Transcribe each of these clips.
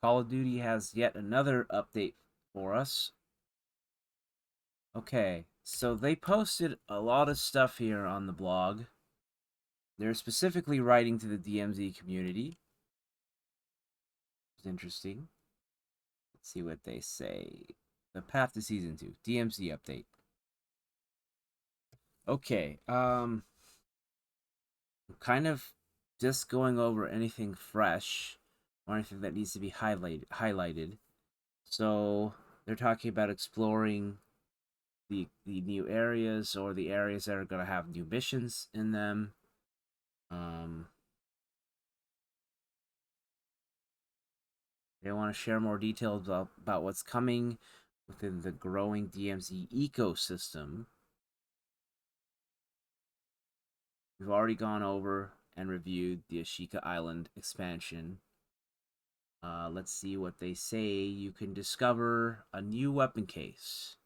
Call of Duty has yet another update for us. Okay, so they posted a lot of stuff here on the blog. They're specifically writing to the DMZ community. It's interesting. Let's see what they say. The path to season 2, DMZ update. Okay, kind of just going over anything fresh or anything that needs to be highlighted. So they're talking about exploring the new areas or the areas that are going to have new missions in them. They want to share more details about what's coming within the growing DMZ ecosystem. We've already gone over and reviewed the Ashika Island expansion. Let's see what they say. You can discover a new weapon case.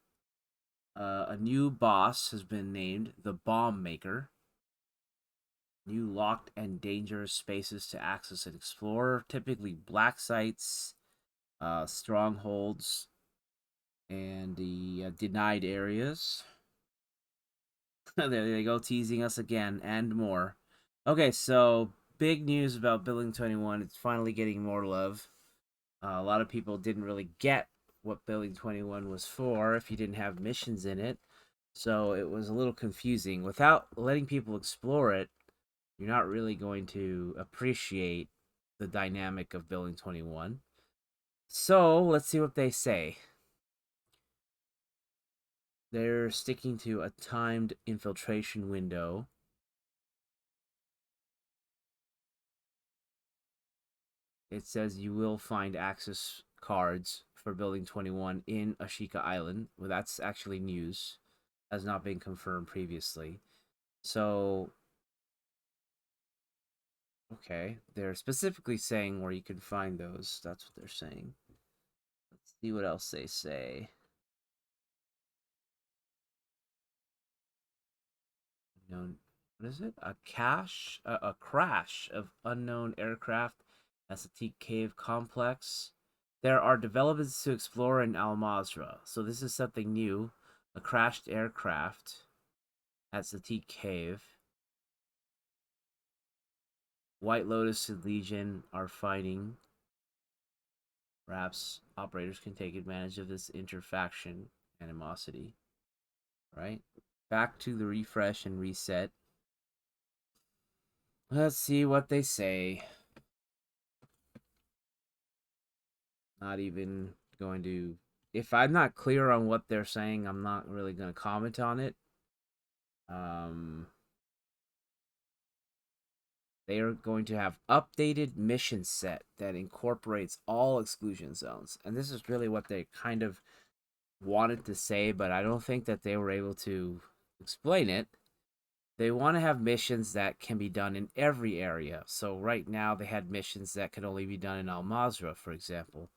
A new boss has been named the Bomb Maker. New locked and dangerous spaces to access and explore, typically black sites, strongholds, and the denied areas. There they go, teasing us again and more. Okay, so big news about Building 21. It's finally getting more love. A lot of people didn't really get what Building 21 was for if you didn't have missions in it. So it was a little confusing. Without letting people explore it, you're not really going to appreciate the dynamic of Building 21. So let's see what they say. They're sticking to a timed infiltration window. It says you will find access cards for Building 21 in Ashika Island. Well, that's actually news. Has not been confirmed previously. So, okay. They're specifically saying where you can find those. That's what they're saying. Let's see what else they say. Known, what is it? A crash of unknown aircraft at Satik Cave complex. There are developments to explore in Al Mazrah, so this is something new. A crashed aircraft at Satik Cave. White Lotus and Legion are fighting. Perhaps operators can take advantage of this interfaction animosity. Right? Back to the refresh and reset. Let's see what they say. Not even going to. If I'm not clear on what they're saying, I'm not really going to comment on it. They are going to have updated mission set that incorporates all exclusion zones. And this is really what they kind of wanted to say, but I don't think that they were able to explain it. They want to have missions that can be done in every area. So right now they had missions that could only be done in Al Mazrah, for example.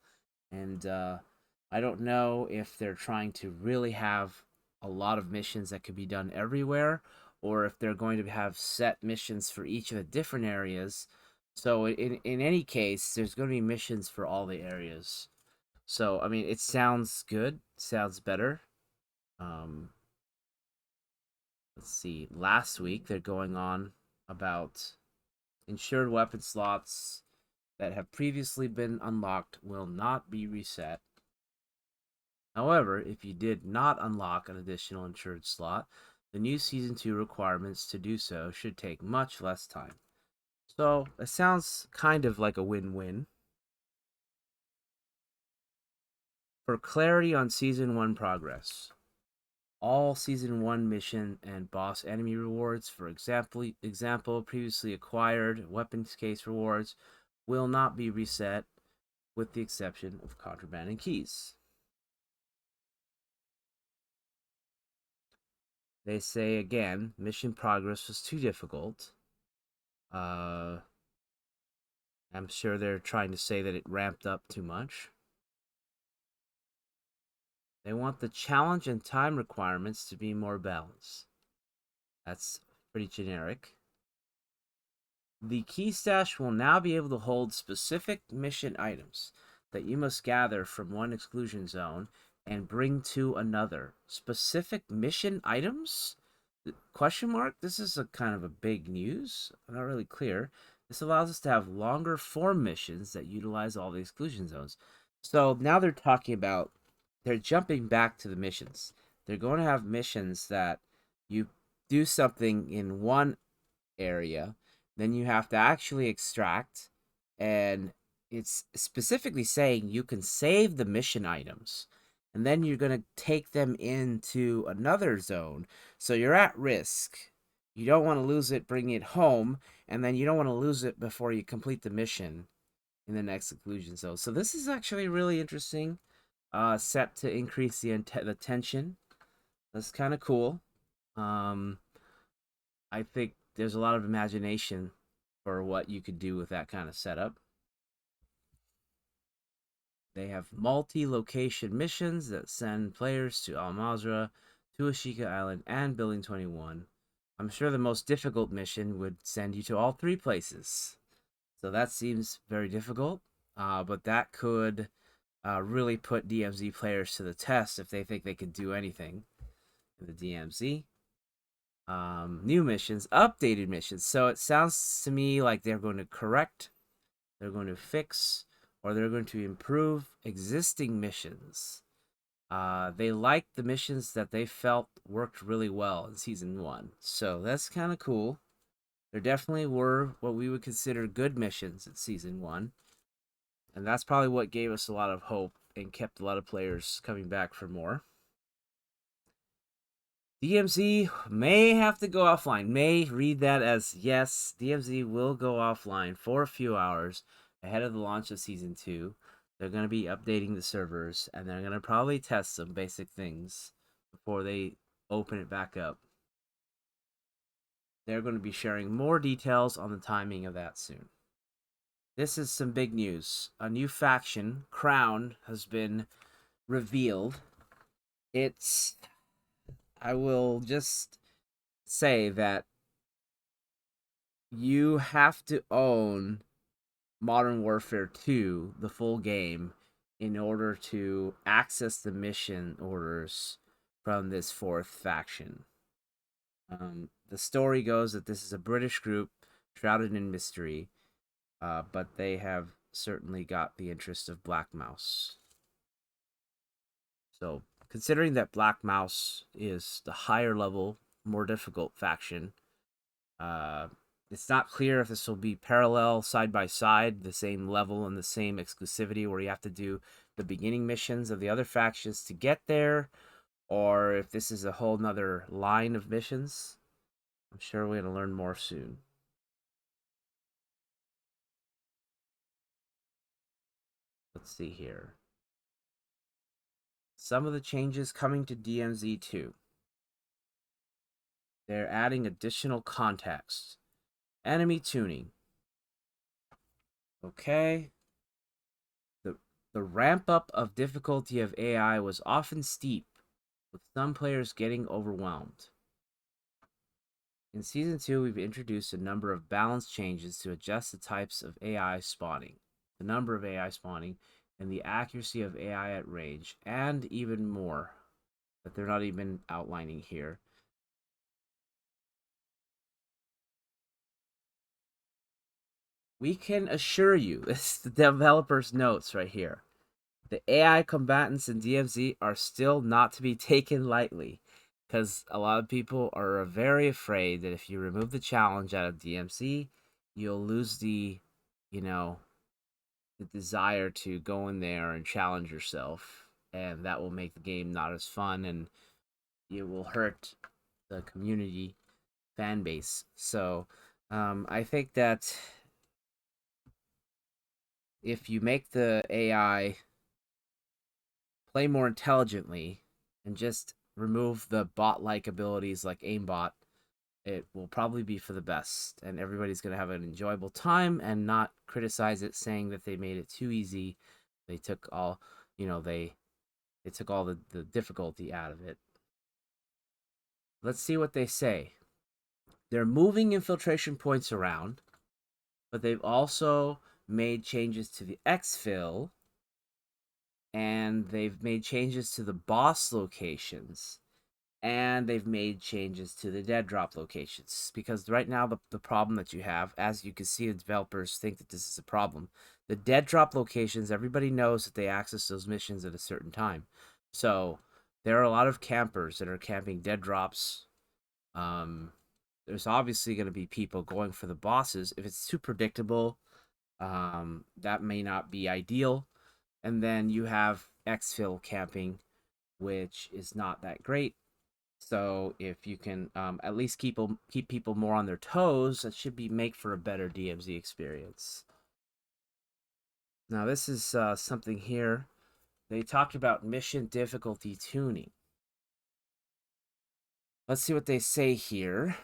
And I don't know if they're trying to really have a lot of missions that could be done everywhere, or if they're going to have set missions for each of the different areas. So in any case, there's going to be missions for all the areas. So I mean, it sounds good, sounds better. Um, let's see. Last week they're going on about insured weapon slots that have previously been unlocked will not be reset. However, if you did not unlock an additional insured slot, the new Season 2 requirements to do so should take much less time. So, it sounds kind of like a win-win. For clarity on Season 1 progress, all Season 1 mission and boss enemy rewards, for example previously acquired weapons case rewards, will not be reset, with the exception of contraband and keys. They say again, mission progress was too difficult. I'm sure they're trying to say that it ramped up too much. They want the challenge and time requirements to be more balanced. That's pretty generic. The key stash will now be able to hold specific mission items. that you must gather from one exclusion zone and bring to another. Specific mission items? Question mark? This is a kind of a big news. I'm not really clear. This allows us to have longer form missions that utilize all the exclusion zones. So now they're jumping back to the missions. They're going to have missions that you do something in one area, then you have to actually extract, and it's specifically saying you can save the mission items, and then you're going to take them into another zone. So you're at risk. You don't want to lose it, bring it home, and then you don't want to lose it before you complete the mission in the next seclusion zone. So this is actually really interesting. Set to increase the tension. That's kind of cool. Um, I think there's a lot of imagination for what you could do with that kind of setup. They have multi-location missions that send players to Al Mazrah, to Ashika Island, and Building 21. I'm sure the most difficult mission would send you to all three places. So that seems very difficult, but that could really put DMZ players to the test if they think they could do anything in the DMZ. New missions, updated missions. So it sounds to me like they're going to correct, they're going to fix, or they're going to improve existing missions. They liked the missions that they felt worked really well in Season 1. So that's kind of cool. There definitely were what we would consider good missions in Season 1. And that's probably what gave us a lot of hope and kept a lot of players coming back for more. DMZ may have to go offline. May read that as yes, DMZ will go offline for a few hours ahead of the launch of Season 2. They're going to be updating the servers, and they're going to probably test some basic things before they open it back up. They're going to be sharing more details on the timing of that soon. This is some big news. A new faction, Crown, has been revealed. I will just say that you have to own Modern Warfare 2, the full game, in order to access the mission orders from this fourth faction. The story goes that this is a British group shrouded in mystery, but they have certainly got the interest of Black Mouse. So, considering that Black Mouse is the higher level, more difficult faction, it's not clear if this will be parallel, side by side, the same level and the same exclusivity where you have to do the beginning missions of the other factions to get there, or if this is a whole nother line of missions. I'm sure we're going to learn more soon. Let's see here. Some of the changes coming to DMZ 2. They're adding additional context. Enemy tuning. Okay. The ramp up of difficulty of AI was often steep, with some players getting overwhelmed. In Season 2, we've introduced a number of balance changes to adjust the types of AI spawning, the number of AI spawning, and the accuracy of AI at range, and even more that they're not even outlining here. We can assure you, it's the developer's notes right here. The AI combatants in DMZ are still not to be taken lightly, because a lot of people are very afraid that if you remove the challenge out of DMZ, you'll lose the desire to go in there and challenge yourself, and that will make the game not as fun, and it will hurt the community fan base. So I think that if you make the AI play more intelligently and just remove the bot-like abilities like aimbot, it will probably be for the best, and everybody's going to have an enjoyable time and not criticize it saying that they made it too easy. They took all, they took all the difficulty out of it. Let's see what they say. They're moving infiltration points around, but they've also made changes to the exfil and they've made changes to the boss locations, and they've made changes to the dead drop locations. Because right now, the problem that you have, as you can see, the developers think that this is a problem. The dead drop locations, everybody knows that they access those missions at a certain time. So there are a lot of campers that are camping dead drops. There's obviously going to be people going for the bosses. If it's too predictable, that may not be ideal. And then you have exfil camping, which is not that great. So if you can at least keep people more on their toes, that should be make for a better DMZ experience. Now this is something here. They talked about mission difficulty tuning. Let's see what they say here.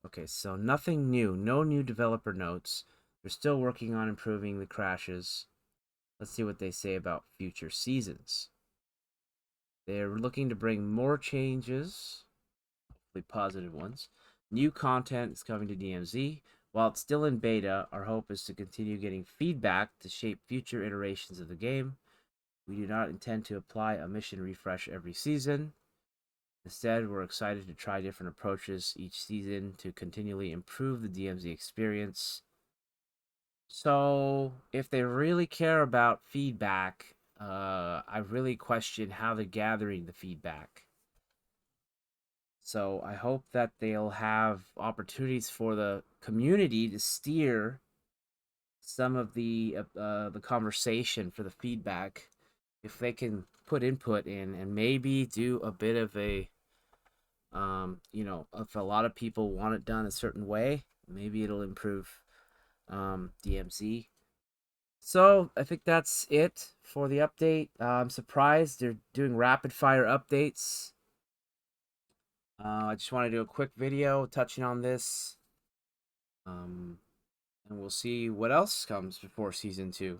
Okay, so nothing new. No new developer notes. They're still working on improving the crashes. Let's see what they say about future seasons. They're looking to bring more changes, hopefully positive ones. New content is coming to DMZ. While it's still in beta, our hope is to continue getting feedback to shape future iterations of the game. We do not intend to apply a mission refresh every season. Instead, we're excited to try different approaches each season to continually improve the DMZ experience. So, if they really care about feedback, I really question how they're gathering the feedback. So, I hope that they'll have opportunities for the community to steer some of the conversation for the feedback. If they can put input in and maybe do a bit of a if a lot of people want it done a certain way, maybe it'll improve DMZ. So I think that's it for the update. I'm surprised they're doing rapid fire updates. I just want to do a quick video touching on this. And we'll see what else comes before season 2.